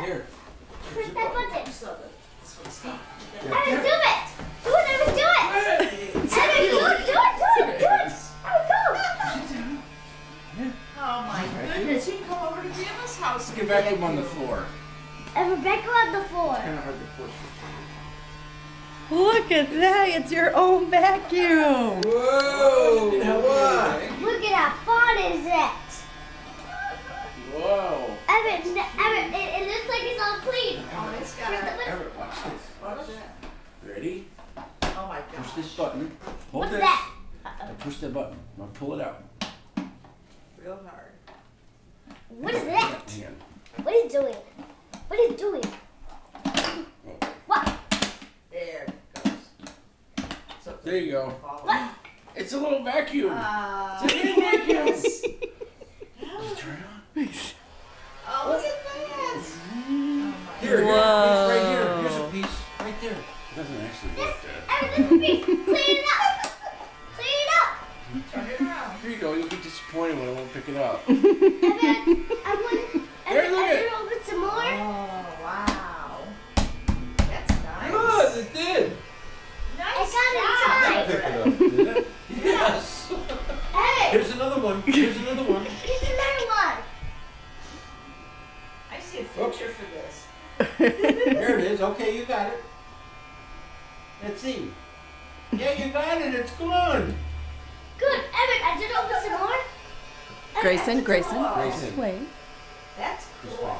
Here. Push that button. Yeah. Evan, do it. Do it, Evan, do it. Evan, do it. Evan, go. Oh my goodness, you can come over to Grandma's house. Get back up on the floor. And Rebecca on the floor. Kind of hard to push. Look at that. It's your own vacuum. Whoa! What? Look at how fun is it? Whoa! Evan, it looks like it's all clean. Oh, it's got Here's the it. list. Everett, watch this. What's that? Ready? Oh my Push gosh. this button. Hold What's this. that? And push that button. Now pull it out. Real hard. What is that? Hang on. What are you doing? What are you doing? What? There it goes. So There you go. What? It's a little vacuum. Uh, It's a little vacuum. yes. Turn it on. Oh, look at that. Here, here's a piece right here. Here's a piece right there. It doesn't actually work there. Evan, this piece. Clean it up. Clean it up. Turn it around. Here you go. You'll be disappointed when I won't pick it up. Evan, I want. There, look at it. Evan, open some more. Oh, wow. That's nice. Good, it did. Nice I got job. inside. Pick it up, did it? Yes. Hey, Here's another one. Here's another one. here's another one. I see a future for this. There it is. Okay, you got it. Let's see. Yeah, you got it. It's gone. Good. Evan, I did open some more. Grayson, Grayson. Whoa. Grayson. This way. That's This cool. way.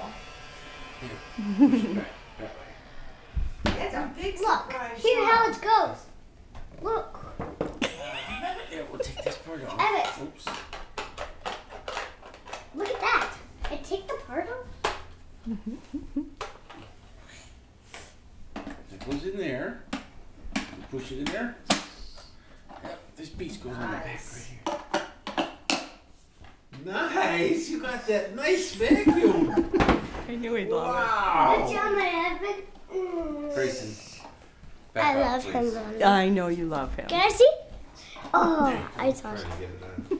Here, push it back. That way. That's a big Look, surprise. here's shot. how it goes. Look. Yeah, we'll take this part off. Evan. Oops. Look at that. I take the part off. It goes in there. You push it in there. Yep, this piece goes on the back Nice. right here. Nice! You got that nice vacuum. I knew he'd love Wow! Good job, my Evan. Grayson, back I up, love please. him. it. I know you love him. Can I see? Oh, I saw Trying it. to get it on.